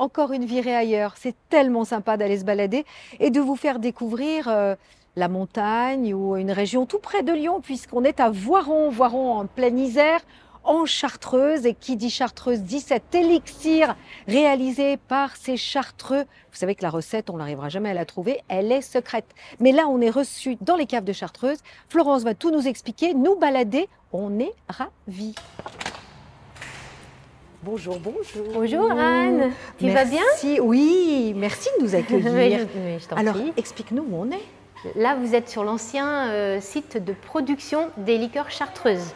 encore une virée ailleurs. C'est tellement sympa d'aller se balader et de vous faire découvrir la montagne ou une région tout près de Lyon, puisqu'on est à Voiron, Voiron en pleine Isère, en Chartreuse. Et qui dit Chartreuse dit cet élixir réalisé par ces Chartreux. Vous savez que la recette, on n'arrivera jamais à la trouver, elle est secrète. Mais là, on est reçu dans les caves de Chartreuse. Florence va tout nous expliquer, nous balader. On est ravis. Bonjour, bonjour. Bonjour Anne, tu vas bien? Oui, merci de nous accueillir. Je t'en Alors, prie. explique-nous où on est. Là, vous êtes sur l'ancien site de production des liqueurs chartreuses.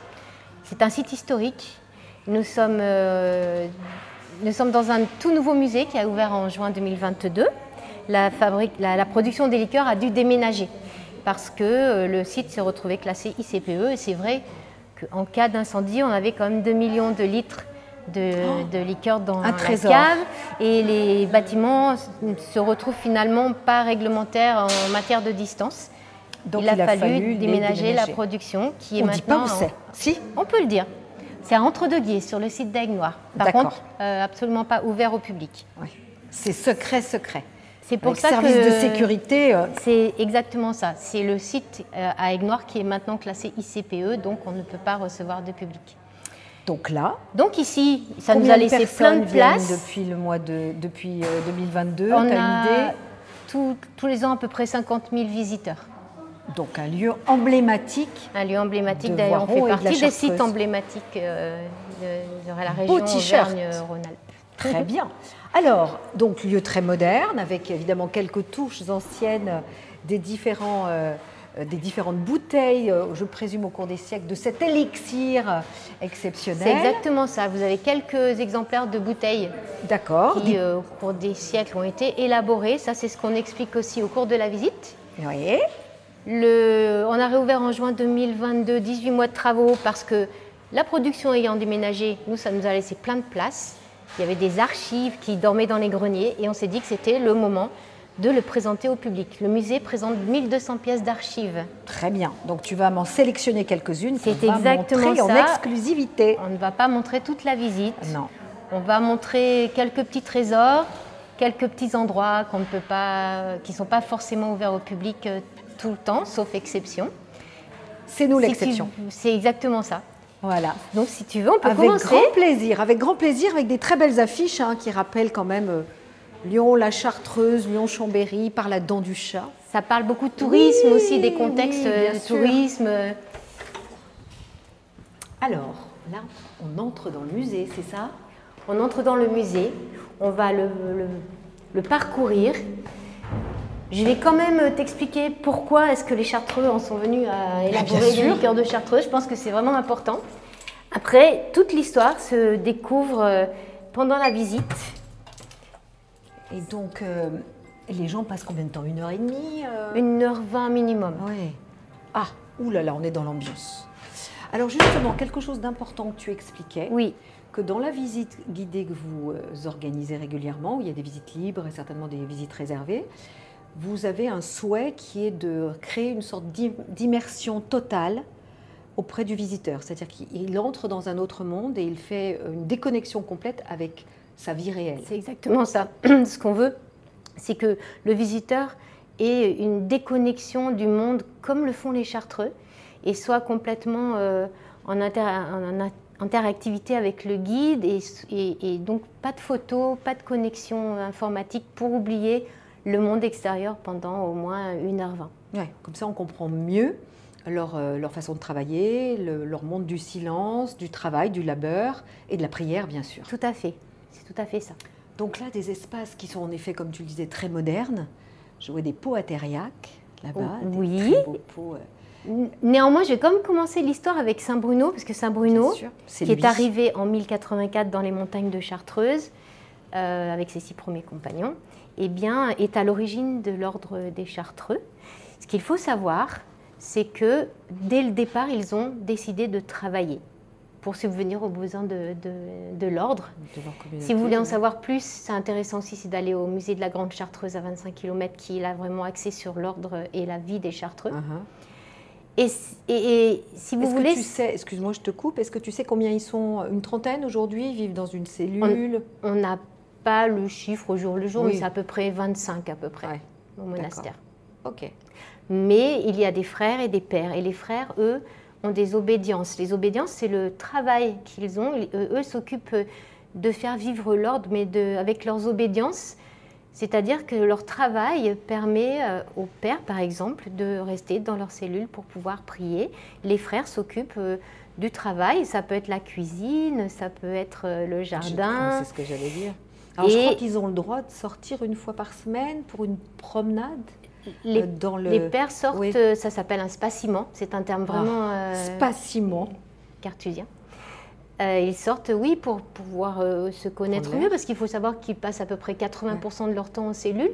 C'est un site historique. Nous sommes dans un tout nouveau musée qui a ouvert en juin 2022. La production des liqueurs a dû déménager parce que le site s'est retrouvé classé ICPE. Et c'est vrai qu'en cas d'incendie, on avait quand même 2 millions de litres de liqueurs dans la cave, et les bâtiments se retrouvent finalement pas réglementaires en matière de distance. Donc il a fallu déménager la production qui est on maintenant. Dit pas où c'est. Si, on peut le dire. C'est à Entre-deux-Guiers sur le site d'Aigues-Noires. Par contre, absolument pas ouvert au public. Oui. C'est secret, secret. C'est pour ça service de sécurité. C'est exactement ça. C'est le site à Aigues-Noires qui est maintenant classé ICPE, donc on ne peut pas recevoir de public. Donc là, ici, ça nous a laissé plein de place. Depuis 2022, on a tous les ans à peu près 50 000 visiteurs. Donc un lieu emblématique. Un lieu emblématique, d'ailleurs on fait partie des sites emblématiques de la région Auvergne-Rhône-Alpes. Très bien. Alors, donc lieu très moderne, avec évidemment quelques touches anciennes des différentes bouteilles, je présume au cours des siècles, de cet élixir exceptionnel. C'est exactement ça. Vous avez quelques exemplaires de bouteilles qui, au cours des siècles, ont été élaborées. Ça, c'est ce qu'on explique aussi au cours de la visite. Oui. On a réouvert en juin 2022, 18 mois de travaux, parce que la production ayant déménagé, ça nous a laissé plein de place. Il y avait des archives qui dormaient dans les greniers et on s'est dit que c'était le moment de le présenter au public. Le musée présente 1200 pièces d'archives. Très bien. Donc tu vas m'en sélectionner quelques-unes qu'on va exactement montrer en exclusivité. On ne va pas montrer toute la visite. Non. On va montrer quelques petits trésors, quelques petits endroits qui ne sont pas forcément ouverts au public tout le temps, sauf exception. C'est nous l'exception. C'est exactement ça. Voilà. Donc si tu veux, on peut commencer. Avec grand plaisir, avec des très belles affiches qui rappellent quand même Lyon, la Chartreuse, Lyon-Chambéry, par la dent du chat. Ça parle beaucoup de tourisme aussi, des contextes de tourisme. Alors, là, on entre dans le musée, c'est ça? On entre dans le musée, on va le parcourir. Je vais quand même t'expliquer pourquoi est-ce que les Chartreux en sont venus à élaborer des liqueurs de Chartreuse. Je pense que c'est vraiment important. Après, toute l'histoire se découvre pendant la visite. Et donc, les gens passent combien de temps? 1h30 1h20 minimum. Oui. Ah, oulala, on est dans l'ambiance. Alors justement, quelque chose d'important que tu expliquais. Oui. Que dans la visite guidée que vous organisez régulièrement, où il y a des visites libres et certainement des visites réservées, vous avez un souhait qui est de créer une sorte d'immersion totale auprès du visiteur. C'est-à-dire qu'il entre dans un autre monde et il fait une déconnexion complète avec sa vie réelle. C'est exactement ça. Ce qu'on veut, c'est que le visiteur ait une déconnexion du monde comme le font les Chartreux et soit complètement en interactivité avec le guide et donc pas de photos, pas de connexion informatique pour oublier le monde extérieur pendant au moins 1h20. Ouais, comme ça on comprend mieux leur façon de travailler, leur monde du silence, du travail, du labeur et de la prière bien sûr. Tout à fait, c'est tout à fait ça. Donc là des espaces qui sont en effet comme tu le disais très modernes. Je vois des pots à thériaque là-bas, oui. Des très beaux pots. Néanmoins, je vais quand même commencer l'histoire avec Saint-Bruno, parce que Saint-Bruno, qui est arrivé en 1084 dans les montagnes de Chartreuse, avec ses 6 premiers compagnons, eh bien, est à l'origine de l'ordre des Chartreux. Ce qu'il faut savoir, c'est que dès le départ, ils ont décidé de travailler pour subvenir aux besoins de l'ordre. Si vous voulez en savoir plus, c'est intéressant aussi, c'est d'aller au musée de la Grande Chartreuse à 25 km, qui est là vraiment axé sur l'ordre et la vie des Chartreux. Et si vous voulez... Excuse-moi, je te coupe, est-ce que tu sais combien ils sont? Une trentaine aujourd'hui, ils vivent dans une cellule? On n'a pas le chiffre au jour le jour, mais c'est à peu près 25 à peu près au monastère. Ok. Mais il y a des frères et des pères. Et les frères, eux, ont des obédiences. Les obédiences, c'est le travail qu'ils ont. Eux s'occupent de faire vivre l'ordre, mais avec leurs obédiences. C'est-à-dire que leur travail permet aux pères, par exemple, de rester dans leur cellule pour pouvoir prier. Les frères s'occupent du travail. Ça peut être la cuisine, ça peut être le jardin. C'est ce que j'allais dire. Alors, je crois qu'ils ont le droit de sortir une fois par semaine pour une promenade. Les pères sortent, ça s'appelle un spaciment, c'est un terme vraiment spaciment cartésien. Ils sortent, oui, pour pouvoir se connaître mieux, parce qu'il faut savoir qu'ils passent à peu près 80% de leur temps en cellule.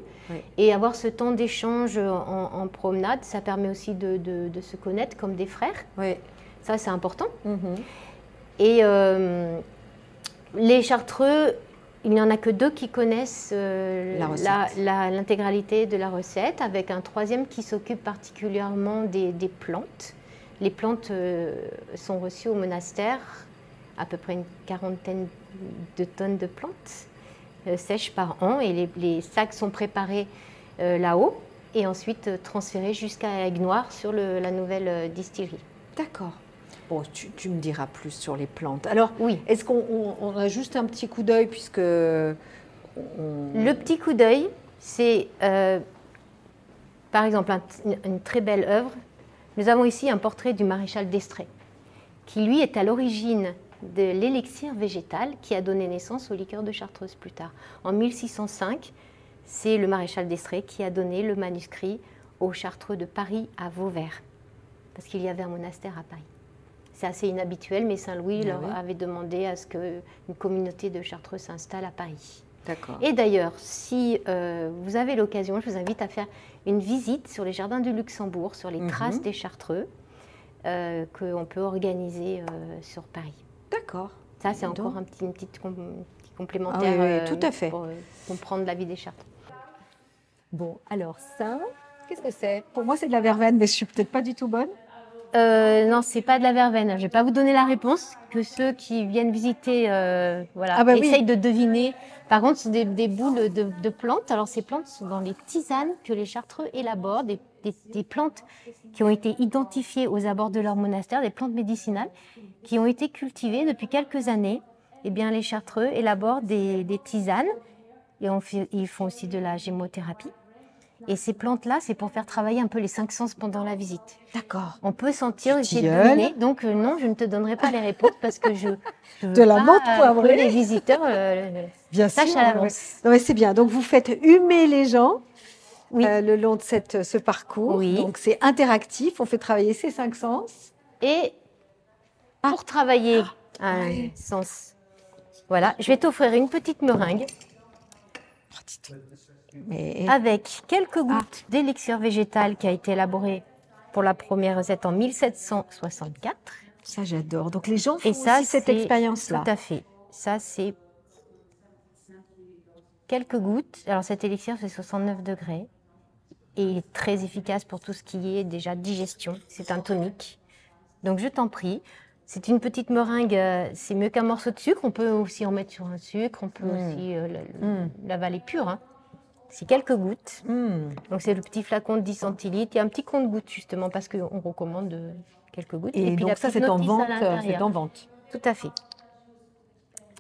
Et avoir ce temps d'échange en promenade, ça permet aussi de se connaître comme des frères. Ça, c'est important. Et les Chartreux, il n'y en a que 2 qui connaissent l'intégralité de la recette, avec un 3e qui s'occupe particulièrement des plantes. Les plantes sont reçues au monastère, à peu près une 40aine de tonnes de plantes sèches par an, et les sacs sont préparés là-haut et ensuite transférés jusqu'à Aigues-Noires sur la nouvelle distillerie. D'accord. Bon, tu me diras plus sur les plantes. Alors, est-ce qu'on a juste un petit coup d'œil puisque... Le petit coup d'œil, c'est par exemple une très belle œuvre. Nous avons ici un portrait du maréchal d'Estrées, qui lui est à l'origine de l'élixir végétal qui a donné naissance aux liqueurs de Chartreuse plus tard. En 1605, c'est le maréchal d'Estrées qui a donné le manuscrit aux Chartreux de Paris à Vauvert, parce qu'il y avait un monastère à Paris. C'est assez inhabituel, mais Saint-Louis leur avait demandé à ce qu'une communauté de Chartreux s'installe à Paris. D'accord. Et d'ailleurs, si vous avez l'occasion, je vous invite à faire une visite sur les jardins du Luxembourg, sur les traces des Chartreux, qu'on peut organiser sur Paris. D'accord. Ça, c'est encore un petit complémentaire tout à fait. Pour comprendre la vie des Chartreux. Bon, alors ça, qu'est-ce que c'est? Pour moi, c'est de la verveine, mais je suis peut-être pas du tout bonne. Non, c'est pas de la verveine. Je ne vais pas vous donner la réponse, que ceux qui viennent visiter essayent de deviner. Par contre, ce sont des boules de plantes. Alors, ces plantes sont dans les tisanes que les Chartreux élaborent, des plantes qui ont été identifiées aux abords de leur monastère, des plantes médicinales qui ont été cultivées depuis quelques années. Eh bien, les Chartreux élaborent des tisanes et ils font aussi de la gémothérapie. Et ces plantes-là, c'est pour faire travailler un peu les 5 sens pendant la visite. D'accord. On peut sentir, essayer de deviner. Donc non, je ne te donnerai pas les réponses parce que je de la menthe poivrée. Les visiteurs sachent à l'avance. Non, mais c'est bien. Donc vous faites humer les gens le long de ce parcours. Oui. Donc c'est interactif. On fait travailler ces 5 sens. Et pour travailler un sens, voilà, je vais t'offrir une petite meringue. Avec quelques gouttes d'élixir végétal qui a été élaboré pour la première recette en 1764. Ça, j'adore. Donc, les gens font aussi cette expérience-là. Tout à fait. Ça, c'est quelques gouttes. Alors, cet élixir, c'est 69 degrés. Et il est très efficace pour tout ce qui est déjà digestion. C'est un tonique. Donc, je t'en prie. C'est une petite meringue, c'est mieux qu'un morceau de sucre. On peut aussi en mettre sur un sucre. On peut aussi l'avaler pur, hein. C'est quelques gouttes. Donc, c'est le petit flacon de 10 centilitres. Il y a un petit compte-gouttes, justement, parce qu'on recommande quelques gouttes. Et puis, donc, ça, c'est en vente. C'est en vente. Tout à fait.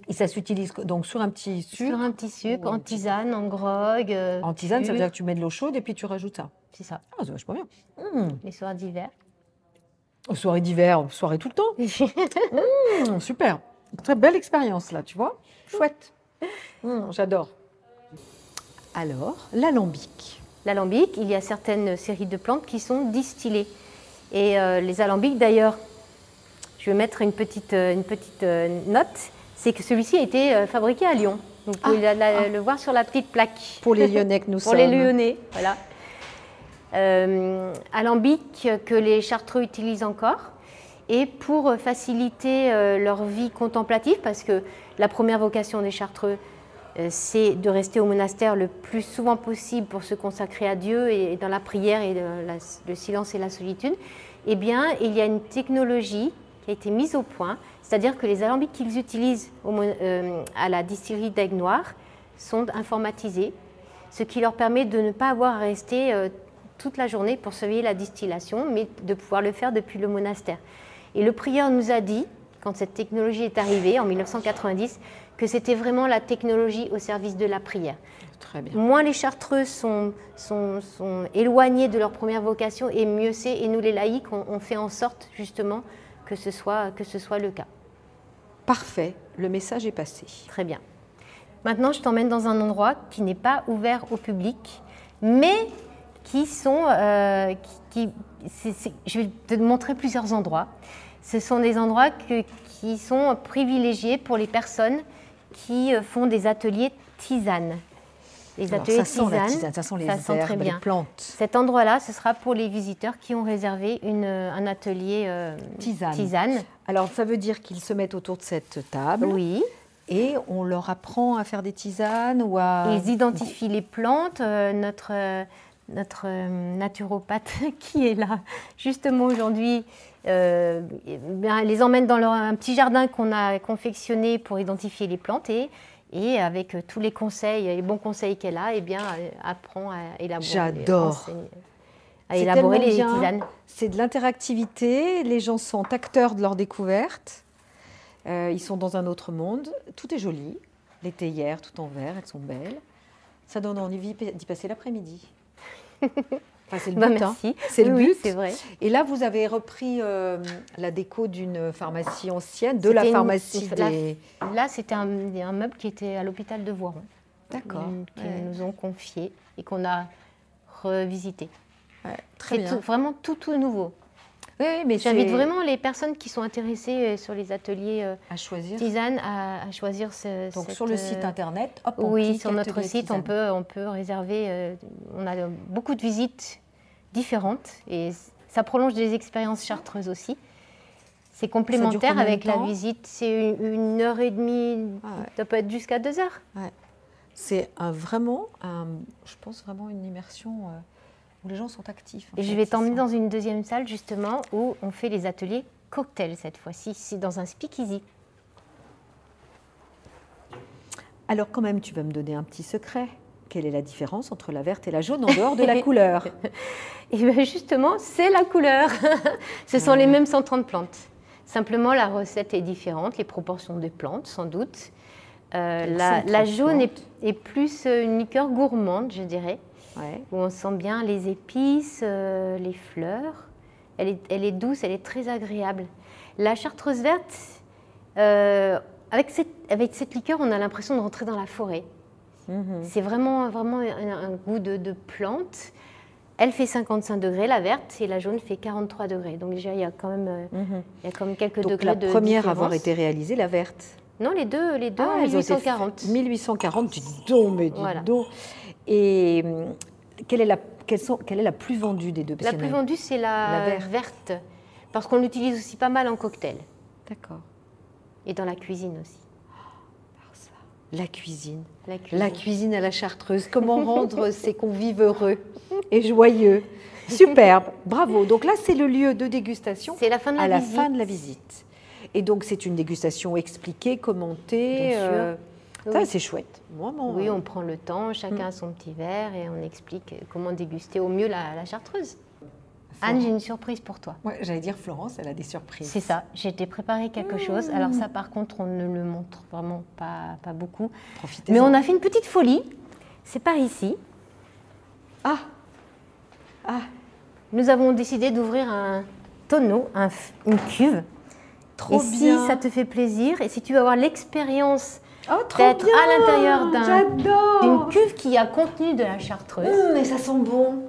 Et ça s'utilise donc sur un petit sucre? Sur un petit sucre, en tisane, en grog. En tisane, ça veut dire que tu mets de l'eau chaude et puis tu rajoutes ça? C'est ça. Ah, c'est vachement bien. Les soirs d'hiver. Aux soirées d'hiver, aux soirées tout le temps. Super. Très belle expérience, là, tu vois? Chouette. J'adore. Alors, l'alambic. L'alambic, il y a certaines séries de plantes qui sont distillées. Et les alambics, d'ailleurs, je vais mettre une petite note, c'est que celui-ci a été fabriqué à Lyon. Vous pouvez le voir sur la petite plaque. Pour les Lyonnais que nous sommes. Pour les Lyonnais, voilà. Alambic que les Chartreux utilisent encore. Et pour faciliter leur vie contemplative, parce que la première vocation des Chartreux, c'est de rester au monastère le plus souvent possible pour se consacrer à Dieu et dans la prière et le silence et la solitude, eh bien, il y a une technologie qui a été mise au point, c'est-à-dire que les alambics qu'ils utilisent à la distillerie d'Aigues-Noires sont informatisés, ce qui leur permet de ne pas avoir à rester toute la journée pour surveiller la distillation, mais de pouvoir le faire depuis le monastère. Et le prieur nous a dit, quand cette technologie est arrivée en 1990, que c'était vraiment la technologie au service de la prière. Très bien. Moins les chartreuses sont éloignées de leur première vocation, et mieux c'est. Et nous, les laïcs, on fait en sorte justement que ce soit le cas. Parfait, le message est passé. Très bien. Maintenant, je t'emmène dans un endroit qui n'est pas ouvert au public, mais qui sont... je vais te montrer plusieurs endroits. Ce sont des endroits qui sont privilégiés pour les personnes qui font des ateliers tisane. Les ateliers tisane, ça sent les herbes, les plantes. Cet endroit-là, ce sera pour les visiteurs qui ont réservé un atelier tisane. Alors, ça veut dire qu'ils se mettent autour de cette table. Oui. Et on leur apprend à faire des tisanes ou à... Ils identifient les plantes. Notre naturopathe qui est là justement aujourd'hui les emmène dans un petit jardin qu'on a confectionné pour identifier les plantes et avec tous les conseils, les bons conseils qu'elle a, eh bien, apprend à élaborer. J'adore. À élaborer les tisanes. C'est de l'interactivité, les gens sont acteurs de leur découverte, ils sont dans un autre monde, tout est joli, les théières tout en vert, elles sont belles, ça donne envie d'y passer l'après-midi. Enfin, c'est le but, merci. Hein. C'est le but. Oui, c'est vrai. Et là, vous avez repris la déco d'une pharmacie ancienne, de la pharmacie des... Là, c'était un meuble qui était à l'hôpital de Voiron. D'accord. Qu'ils nous ont confié et qu'on a revisité. Ouais, très bien. Vraiment tout nouveau. Oui, mais j'invite vraiment les personnes qui sont intéressées sur les ateliers à choisir. Tisane à choisir Donc sur le site internet, hop, oui, sur notre site, on peut réserver. On a beaucoup de visites différentes et ça prolonge des expériences chartreuses aussi. C'est complémentaire avec la visite. C'est 1h30, ça peut être jusqu'à 2 heures. Ouais. C'est vraiment, je pense vraiment une immersion où les gens sont actifs. Et je vais t'emmener dans une deuxième salle justement où on fait les ateliers cocktails cette fois-ci. C'est dans un speakeasy. Alors quand même, tu vas me donner un petit secret. Quelle est la différence entre la verte et la jaune en dehors de la couleur? Et bien justement, c'est la couleur. Ce sont les mêmes 130 plantes. Simplement, la recette est différente, les proportions des plantes sans doute. La jaune est plus une liqueur gourmande, je dirais. Ouais. Où on sent bien les épices, les fleurs. Elle est douce, elle est très agréable. La chartreuse verte, avec cette liqueur, on a l'impression de rentrer dans la forêt. C'est vraiment un goût de plante. Elle fait 55 degrés, la verte, et la jaune fait 43 degrés. Donc déjà, il y a quand même, quelques degrés de différence. Donc la première à avoir été réalisée, la verte. Non, les deux 1840. 1840, dis donc, mais dis donc. Et quelle est la plus vendue des deux? La plus vendue, c'est la verte, parce qu'on l'utilise aussi pas mal en cocktail. D'accord. Et dans la cuisine aussi. La cuisine. La cuisine à la chartreuse. Comment rendre ces convives heureux et joyeux? Superbe, bravo. Donc là, c'est le lieu de dégustation. C'est la fin de la visite. Fin de la visite. Et donc, c'est une dégustation expliquée, commentée. Bien sûr. Ça, c'est chouette. Vraiment. Oui, on prend le temps, chacun a son petit verre et on explique comment déguster au mieux la chartreuse. Anne, j'ai une surprise pour toi. Ouais, j'allais dire Florence, elle a des surprises. C'est ça, j'ai préparé quelque chose. Alors ça, par contre, on ne le montre vraiment pas beaucoup. Profitez-en. Mais on a fait une petite folie. C'est par ici. Ah. Nous avons décidé d'ouvrir un tonneau, une cuve. Trop bien. Si ça te fait plaisir et si tu veux avoir l'expérience d'être à l'intérieur d'une cuve qui a contenu de la chartreuse. Mais ça sent bon.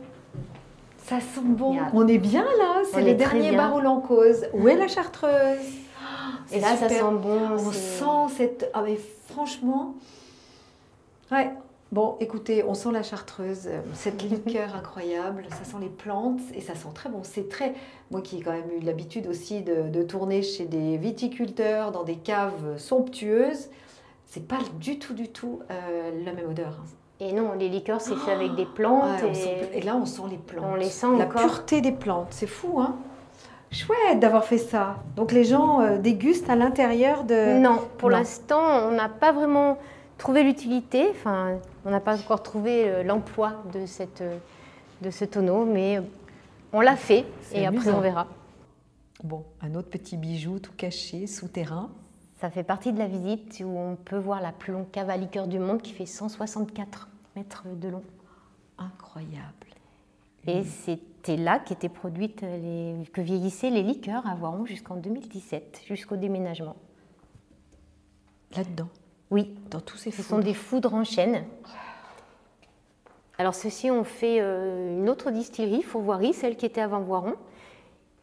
Ça sent bon. On est bien là, c'est les derniers barreaux en cause. Où est la chartreuse? Et là, super. Ça sent bon. On sent cette... Ah mais franchement... Ouais. Bon, écoutez, on sent la chartreuse, cette liqueur incroyable, ça sent les plantes et ça sent très bon. C'est très... Moi qui ai quand même eu l'habitude aussi de tourner chez des viticulteurs, dans des caves somptueuses, c'est pas du tout la même odeur. Et non, les liqueurs, c'est fait avec des plantes. Et là, on sent les plantes. On les sent la pureté des plantes, c'est fou, hein? Chouette d'avoir fait ça. Donc les gens dégustent à l'intérieur de... Non, pour l'instant, on n'a pas vraiment trouver l'utilité. Enfin, on n'a pas encore trouvé l'emploi de ce tonneau, mais on l'a fait et amusant. Après on verra. Bon, un autre petit bijou tout caché, souterrain. Ça fait partie de la visite où on peut voir la plus longue cave à liqueurs du monde qui fait 164 mètres de long. Incroyable. Et c'était là qu'étaient produites, que vieillissaient les liqueurs à Voiron jusqu'en 2017, jusqu'au déménagement. Là-dedans? Oui. Dans tous ces Ce sont des foudres en chêne. Alors ceux-ci ont fait une autre distillerie, Fourvoirie, celle qui était avant Voiron.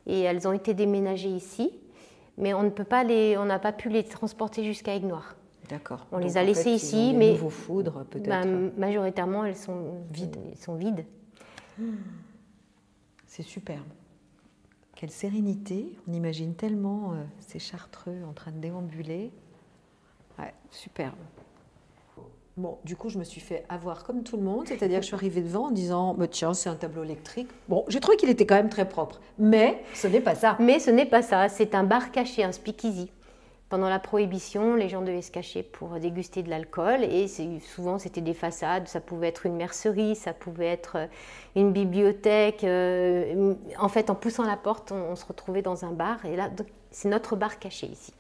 Et elles ont été déménagées ici. Mais on n'a pas pu les transporter jusqu'à Aigues-Noires. D'accord. On les a laissées ici, mais nouveaux foudres peut-être. Majoritairement, elles sont vides. C'est superbe. Quelle sérénité. On imagine tellement ces Chartreux en train de déambuler. Ouais, superbe. Bon, du coup, je me suis fait avoir comme tout le monde, c'est-à-dire que je suis arrivée devant en disant « Tiens, c'est un tableau électrique ». Bon, j'ai trouvé qu'il était quand même très propre, mais ce n'est pas ça. Mais ce n'est pas ça, c'est un bar caché, un speakeasy. Pendant la Prohibition, les gens devaient se cacher pour déguster de l'alcool et souvent c'était des façades, ça pouvait être une mercerie, ça pouvait être une bibliothèque. En fait, en poussant la porte, on se retrouvait dans un bar et là, c'est notre bar caché ici.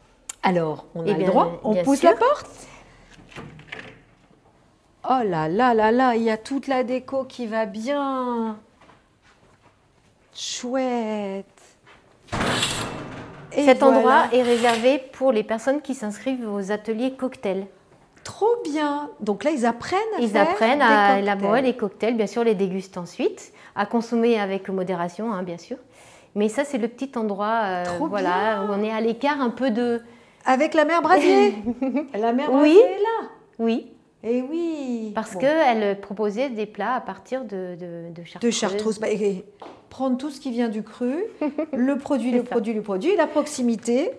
Alors, on a le droit, on pousse la porte. Oh là là là là, il y a toute la déco qui va bien. Chouette. Et cet voilà. endroit est réservé pour les personnes qui s'inscrivent aux ateliers cocktails. Trop bien. Donc là, ils apprennent à élaborer les cocktails, bien sûr, les dégustent ensuite, à consommer avec modération, hein, bien sûr. Mais ça, c'est le petit endroit voilà, où on est à l'écart un peu de... Avec la mère Brasier. La mère Brasier est là. Oui. Et oui. Parce qu'elle proposait des plats à partir de chartreuse. De chartreuse. Prendre tout ce qui vient du cru, le produit, la proximité.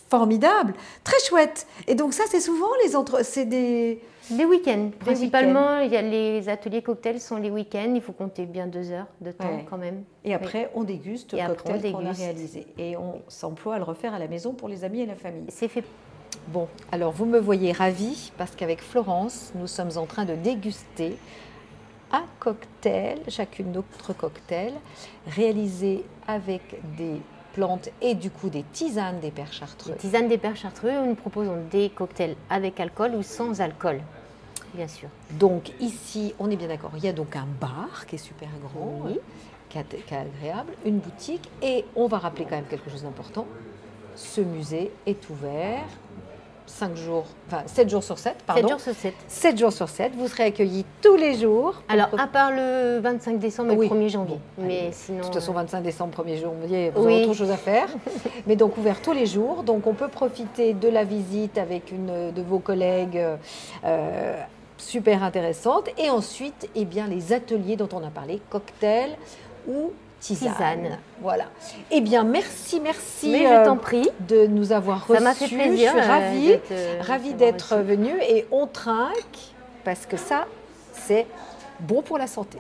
Formidable. Très chouette. Et donc ça, c'est souvent des week-ends. Principalement, les ateliers cocktails sont les week-ends. Il faut compter bien 2 heures de temps quand même. Et après, on déguste le cocktail qu'on a réalisé. Et on s'emploie à le refaire à la maison pour les amis et la famille. C'est fait. Bon, alors vous me voyez ravie parce qu'avec Florence, nous sommes en train de déguster un cocktail, chacune notre cocktail, réalisé avec des plantes et du coup des tisanes des pères chartreux. Les tisanes des pères chartreux, nous proposons des cocktails avec alcool ou sans alcool, bien sûr. Donc ici, on est bien d'accord, il y a donc un bar qui est super grand, qui est agréable, une boutique, et on va rappeler quand même quelque chose d'important, ce musée est ouvert 7 jours sur 7, pardon. 7 jours sur 7. 7 jours sur 7, vous serez accueillis tous les jours. Alors, à part le 25 décembre et le 1er janvier. Mais sinon, de toute façon, 25 décembre, 1er janvier, vous avez autre chose à faire. Mais donc, ouvert tous les jours. Donc, on peut profiter de la visite avec une de vos collègues super intéressante. Et ensuite, eh bien, les ateliers dont on a parlé, cocktails ou tisane. Voilà. Eh bien, merci. Mais je t'en prie. De nous avoir reçus. Ça m'a fait plaisir. Je suis ravie d'être venue. Et on trinque parce que ça, c'est bon pour la santé.